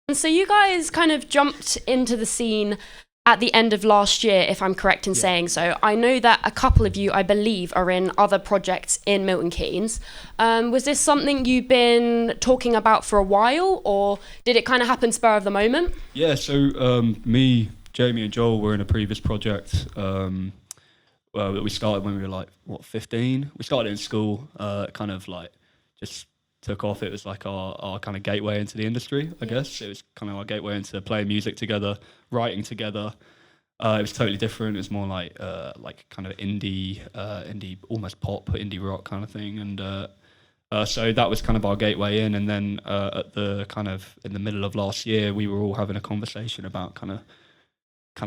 And so you guys kind of jumped into the scene at the end of last year, if I'm correct in saying so. I know that a couple of you, I believe, are in other projects in Milton Keynes. Was this something you've been talking about for a while, or did it kind of happen spur of the moment? Yeah, so me, Jamie and Joel were in a previous project that we started when we were 15? We started in school, kind of just took off. It was like our kind of gateway into the industry, I guess. It was kind of our gateway into playing music together, writing together. It was totally different. It was more like kind of indie, almost pop, indie rock kind of thing. And so that was kind of our gateway in. And then at the kind of in the middle of last year, we were all having a conversation about kind of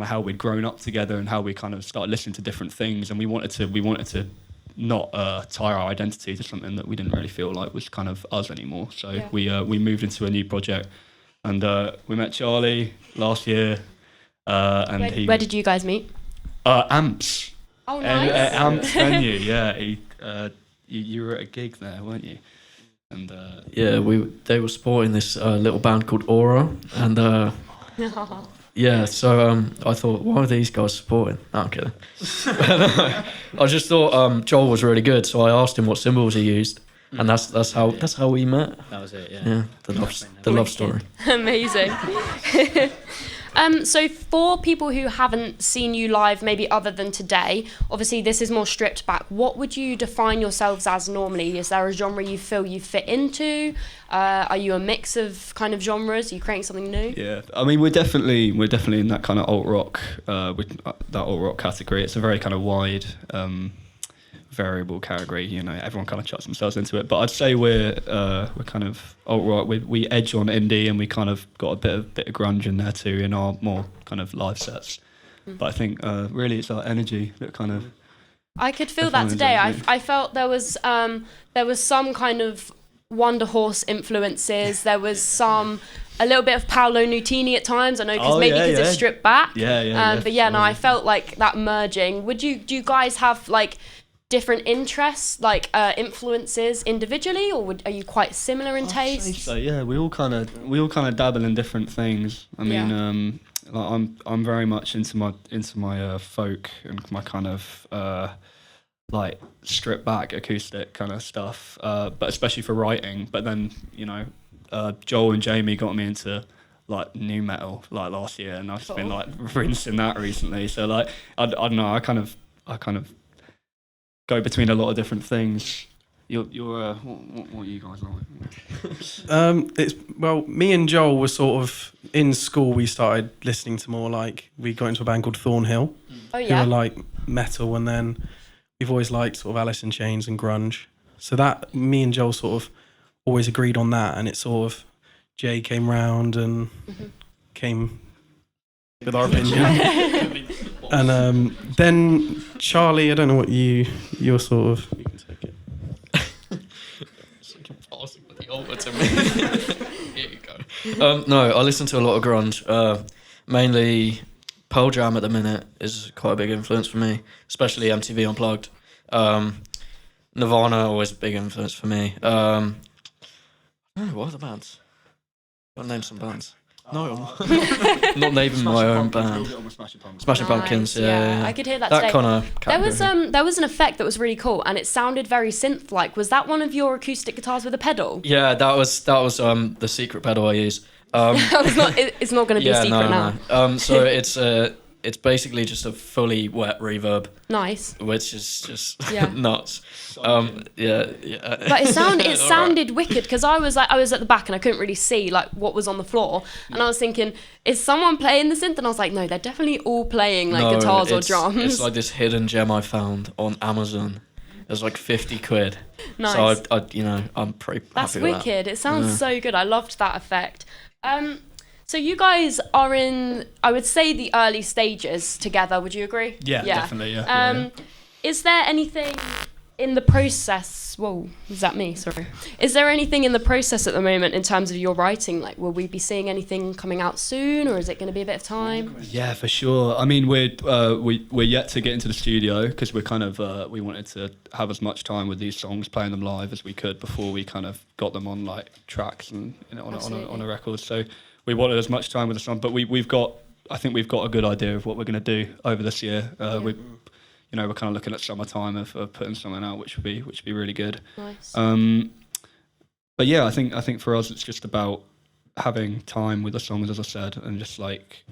how we'd grown up together and how we kind of started listening to different things. And we wanted to not tie our identity to something that we didn't really feel like was kind of us anymore. So we moved into a new project, and we met Charlie last year. And where did you guys meet? Amps. Oh, nice. Amps venue. Yeah, you were at a gig there, weren't you? And they were supporting this little band called Aura, and yeah, so I thought, why are these guys supporting? No, I'm kidding. I just thought Joel was really good, so I asked him what cymbals he used, and that's how we met. That was it. Yeah, the love story. Amazing. So for people who haven't seen you live, maybe other than today, obviously this is more stripped back. What would you define yourselves as normally? Is there a genre you feel you fit into? Are you a mix of kind of genres? Are you creating something new? Yeah, I mean we're definitely in that kind of alt rock, with that alt rock category. It's a very kind of wide, variable category. You know, everyone kind of chucks themselves into it. But I'd say we're kind of alt rock. We edge on indie, and we kind of got a bit of grunge in there too in our more kind of live sets. But I think really it's our energy that kind of. I could feel that today. I felt there was some kind of Wonder Horse influences. There was a little bit of Paolo Nutini at times. I know because it's stripped back. But I felt like that merging. Do you guys have like different interests, like influences individually, or are you quite similar in taste? So yeah, we all kind of dabble in different things. I mean, I'm very much into my folk and my kind of like stripped back acoustic kind of stuff, but especially for writing. But then Joel and Jamie got me into like new metal like last year, and I've just been like rinsing that recently. So like I don't know, I kind of go between a lot of different things. What are you guys like? Me and Joel were sort of in school. We started listening to more we got into a band called Thornhill. Oh yeah. Who were like metal, and then we've always liked sort of Alice in Chains and grunge. So that me and Joel sort of always agreed on that, and it sort of Jay came round and came with our opinion. And then Charlie, I don't know what you're sort of. You can take it. It's like you're passing the altar to me. Here you go. No, I listen to a lot of grunge. Mainly Pearl Jam at the minute is quite a big influence for me, especially MTV Unplugged. Nirvana always a big influence for me. What are the bands? I'll name some bands. No, not naming my own band. Smashing Pumpkins, yeah. I could hear that today. That kind of category. There was an effect that was really cool, and it sounded very synth-like. Was that one of your acoustic guitars with a pedal? Yeah, that was the secret pedal I use. It's not going to be a secret now. So it's basically just a fully wet reverb. Nice. Which is just nuts. But it sounded wicked, because I was at the back and I couldn't really see like what was on the floor, and I was thinking, is someone playing the synth? And I was like, no, they're definitely all playing guitars or drums. It's like this hidden gem I found on Amazon. It was like 50 quid. Nice. So I'm pretty That's happy with wicked. that. It sounds so good. I loved that effect. So you guys are in, I would say, the early stages together. Would you agree? Yeah. Definitely. Yeah. Is there anything in the process? Whoa, is that me? Sorry. Is there anything in the process at the moment in terms of your writing? Like, will we be seeing anything coming out soon, or is it going to be a bit of time? Yeah, for sure. I mean, we're yet to get into the studio, because we're kind of we wanted to have as much time with these songs, playing them live as we could before we kind of got them on like tracks and on a record. So we wanted as much time with the song, but I think we've got a good idea of what we're going to do over this year. We're kind of looking at summertime of putting something out, which would be really good. Nice. But yeah, I think for us it's just about having time with the songs, as I said, and just like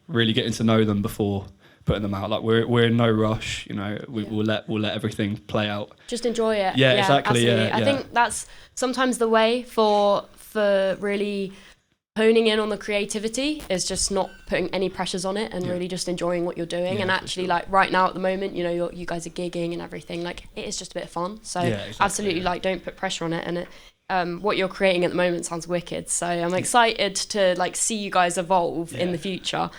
really getting to know them before putting them out. Like we're in no rush, we'll let everything play out. Just enjoy it. Yeah, exactly. Absolutely. Yeah, I think that's sometimes the way for really honing in on the creativity is just not putting any pressures on it and really just enjoying what you're doing. And actually, like right now at the moment, you guys are gigging and everything. Like it is just a bit of fun. So absolutely, like don't put pressure on it. And it, what you're creating at the moment sounds wicked. So I'm excited to like see you guys evolve in the future.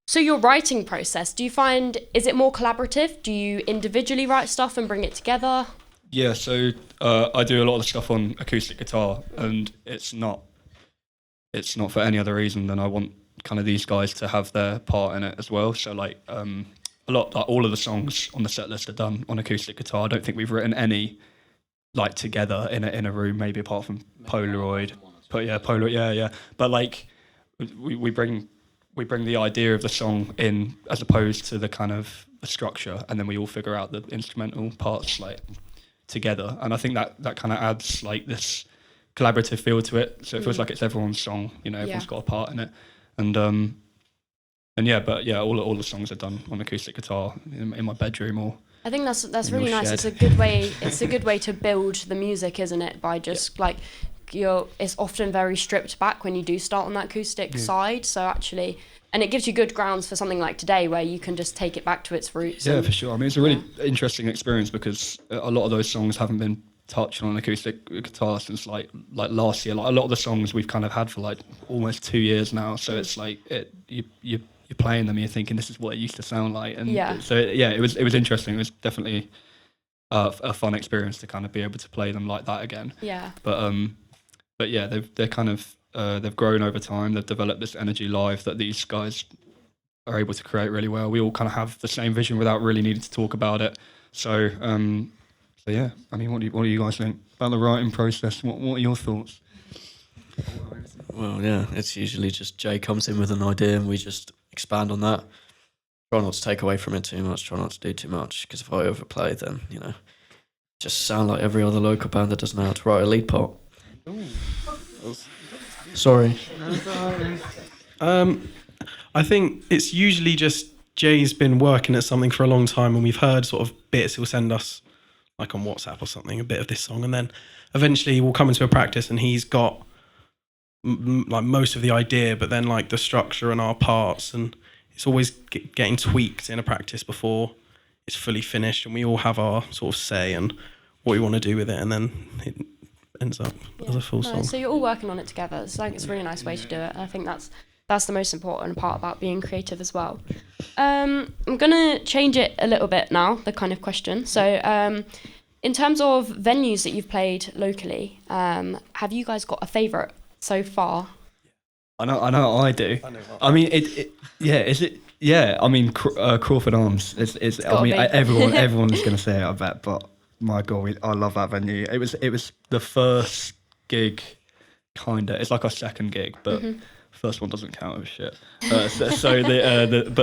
So your writing process, do you find, is it more collaborative? Do you individually write stuff and bring it together? Yeah, so I do a lot of the stuff on acoustic guitar, and it's not for any other reason than I want kind of these guys to have their part in it as well. So like all of the songs on the set list are done on acoustic guitar. I don't think we've written any like together in a room, maybe apart from Polaroid. But yeah, Polaroid, yeah. But like we bring the idea of the song in as opposed to the kind of the structure, and then we all figure out the instrumental parts like together. And I think that kind of adds like this collaborative feel to it. So it feels like it's everyone's song, everyone's got a part in it. And all the songs are done on acoustic guitar in my bedroom or. I think that's really nice. It's a good way. It's a good way to build the music, isn't it? By just like it's often very stripped back when you do start on that acoustic side. So actually, and it gives you good grounds for something like today, where you can just take it back to its roots. Yeah, for sure. I mean, it's a really interesting experience because a lot of those songs haven't been touched on an acoustic guitar since like last year. Like a lot of the songs we've kind of had for like almost 2 years now. So it's like you're playing them, and you're thinking this is what it used to sound like. And it was interesting. It was definitely a fun experience to kind of be able to play them like that again. Yeah. But yeah, they're kind of they've grown over time. They've developed this energy live that these guys are able to create really well. We all kind of have the same vision without really needing to talk about it. So yeah, I mean, what do you guys think about the writing process? What are your thoughts? Well, yeah, it's usually just Jay comes in with an idea and we just expand on that. Try not to take away from it too much. Try not to do too much, because if I overplay, then just sound like every other local band that doesn't know how to write a lead part. Sorry. I think it's usually just Jay's been working at something for a long time, and we've heard sort of bits. He'll send us like on WhatsApp or something a bit of this song, and then eventually we'll come into a practice and he's got like most of the idea, but then like the structure and our parts, and it's always getting tweaked in a practice before it's fully finished, and we all have our sort of say and what we want to do with it, and then it ends up as a full song. So you're all working on it together. It's like it's a really nice way to do it. I think that's the most important part about being creative as well. I'm gonna change it a little bit now, the kind of question. So in terms of venues that you've played locally, have you guys got a favourite so far? I know I do. I mean, is it? Yeah, I mean, Crawford Arms. It's I mean, everyone is going to say it, I bet. But my God, I love that venue. It was the first gig, kinda. It's like our second gig, but first one doesn't count as shit. But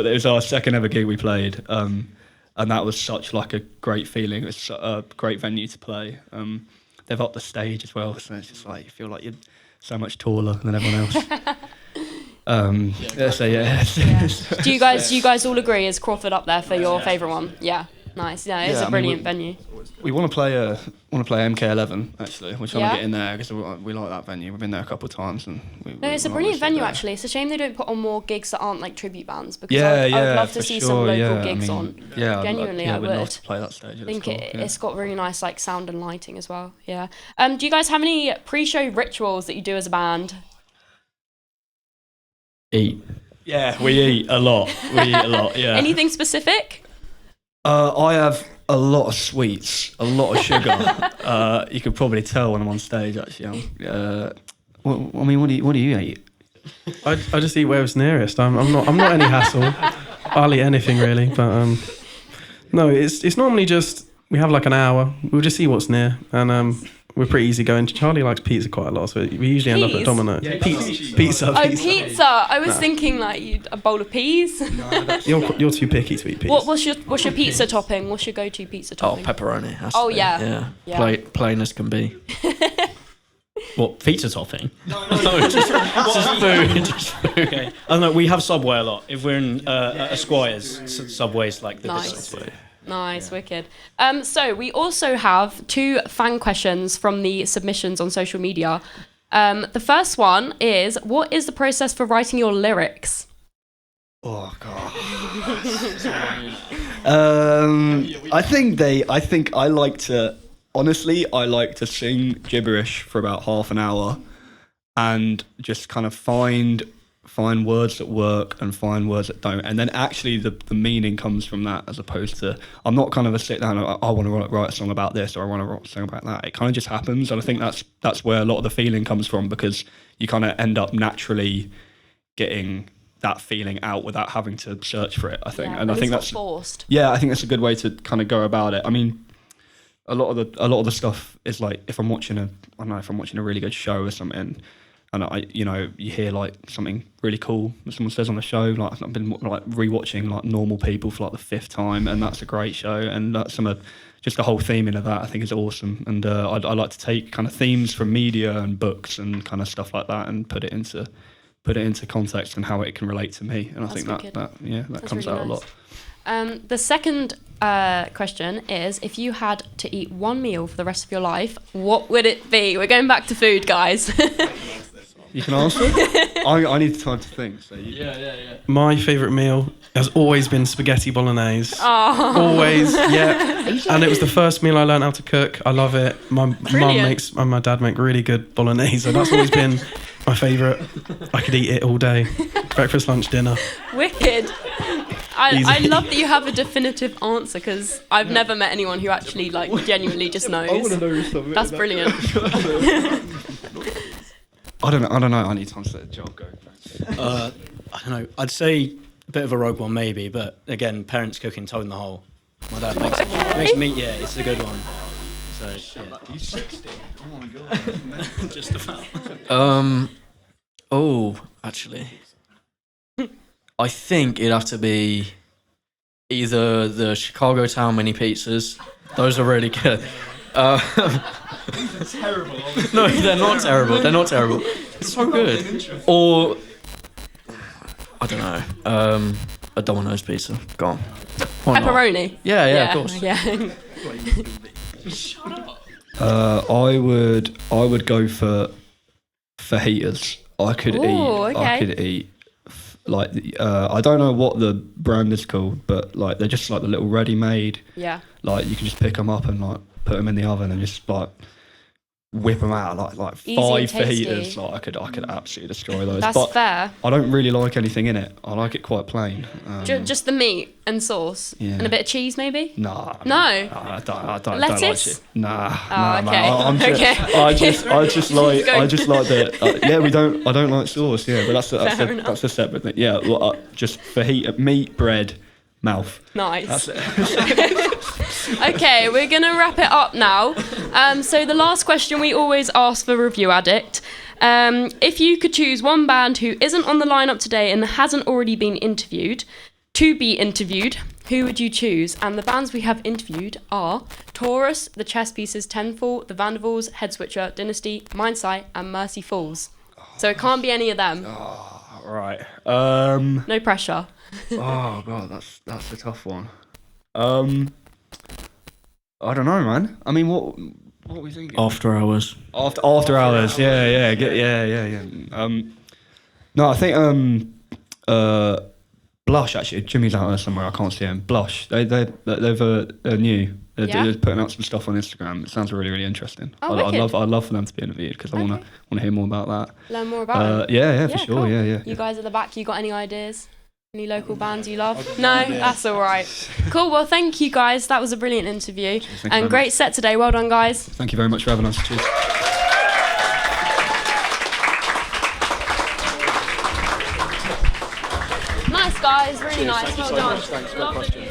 it was our second ever gig we played, and that was such like a great feeling. It was a great venue to play. They've upped the stage as well, so it's just like you feel like you're so much taller than everyone else. Do you guys all agree? Is Crawford up there for your favourite one? Yeah, nice. Yeah, it's a brilliant venue. We want to play MK11 actually. We're trying to get in there because we like that venue. We've been there a couple of times, and it's a brilliant venue actually. It's a shame they don't put on more gigs that aren't like tribute bands, because I would love to see some local gigs on. Yeah, genuinely, I would love to play that stage. I think it's got really nice like sound and lighting as well. Yeah. Do you guys have any pre-show rituals that you do as a band? Eat. Yeah, we eat a lot. Yeah. Anything specific? I have a lot of sweets, a lot of sugar. You could probably tell when I'm on stage. Actually, what do you eat? I just eat whatever's nearest. I'm not any hassle. I'll eat anything really, but no, it's normally just we have like an hour. We'll just see what's near, and we're pretty easy going. Charlie likes pizza quite a lot, so we usually end up at Domino's. Yeah, Pizza. Oh, pizza! I was thinking like a bowl of peas. You're too picky to eat pizza. What's your pizza topping? What's your go-to pizza topping? Pepperoni. Oh yeah. Plain as can be. What, pizza topping? No, just food. Just food. Okay. I don't know. We have Subway a lot. If we're in a Squires, Subway's like the Nice. Subway. Nice, wicked. So we also have 2 fan questions from the submissions on social media. The first one is, what is the process for writing your lyrics? Oh god. I think I like to. Honestly, I like to sing gibberish for about half an hour, and just kind of find words that work and find words that don't, and then actually the meaning comes from that, as opposed to, I'm not kind of a sit down, I want to write a song about this, or I want to write a song about that. It kind of just happens, and I think that's where a lot of the feeling comes from, because you kind of end up naturally getting that feeling out without having to search for it, I think. Yeah, and I think that's forced. Yeah, I think that's a good way to kind of go about it. I mean, a lot of the stuff is like, if I'm watching a really good show or something, and you hear like something really cool that someone says on the show, like I've been like rewatching like Normal People for like the 5th time, and that's a great show, and that's just the whole theming of that I think is awesome, and I like to take kind of themes from media and books and kind of stuff like that and put it into context and how it can relate to me, and I think that comes really out nice. a lot. The second question is, if you had to eat one meal for the rest of your life, what would it be? We're going back to food, guys. You can answer. I need time to think. So Yeah. My favourite meal has always been spaghetti bolognese. Oh. Always, yeah. And it was the first meal I learned how to cook. I love it. My mum and my dad make really good bolognese, so that's always been my favourite. I could eat it all day. Breakfast, lunch, dinner. Wicked. I love that you have a definitive answer, because I've never met anyone who actually like genuinely just knows. I want to know something. That's brilliant. I don't know. I need time to let the job go. I don't know. I'd say a bit of a rogue one maybe, but again, parents cooking toad in the hole. My dad makes meat. Yeah, it's a good one. So yeah. He's 60. Oh my god. Just about. Actually, I think it'd have to be either the Chicago Town mini pizzas. Those are really good. Terrible. No, they're not terrible. They're not terrible. It's so good. Or I don't know. A Domino's pizza. Go on. Why not? Pepperoni. Yeah, of course. Yeah. I would go for fajitas. I could eat like I don't know what the brand is called, but like they're just like the little ready-made. Yeah. Like you can just pick them up and like put them in the oven and just like whip them out like Easy 5 and tasty. fajitas. Like I could absolutely destroy those. That's but fair. I don't really like anything in it. I like it quite plain. Just the meat and sauce and a bit of cheese, maybe. Nah. No. I don't like Lettuce? it. Nah. Oh, nah, okay. man. I just like the. Yeah, I don't like sauce. Yeah, but that's a separate thing. Yeah, well, just fajita, meat, bread, mouth. Nice. That's it. Okay, we're going to wrap it up now. So the last question we always ask for Review Addict. If you could choose one band who isn't on the lineup today and hasn't already been interviewed, to be interviewed, who would you choose? And the bands we have interviewed are Taurus, The Chess Pieces, Tenfall, The Vandevals, Head Switcher, Dynasty, Mindsight, and Mercy Falls. So it can't be any of them. Oh, right. No pressure. Oh god, that's a tough one. I don't know, man. I mean, what are we thinking? After Hours. After Hours. Yeah. No, I think Blush actually. Jimmy's out there somewhere. I can't see him. Blush. They're new. They're putting out some stuff on Instagram. It sounds really, really interesting. I'd love for them to be interviewed, because I want to hear more about that. Learn more about them. Yeah, for sure. Cool. Yeah. You guys at the back, you got any ideas? Any local bands you love? No? That's all right. Cool. Well, thank you, guys. That was a brilliant interview. And great set today. Well done, guys. Thank you very much for having us. Cheers. Nice, guys. Really nice. Well done. Thanks. Great question.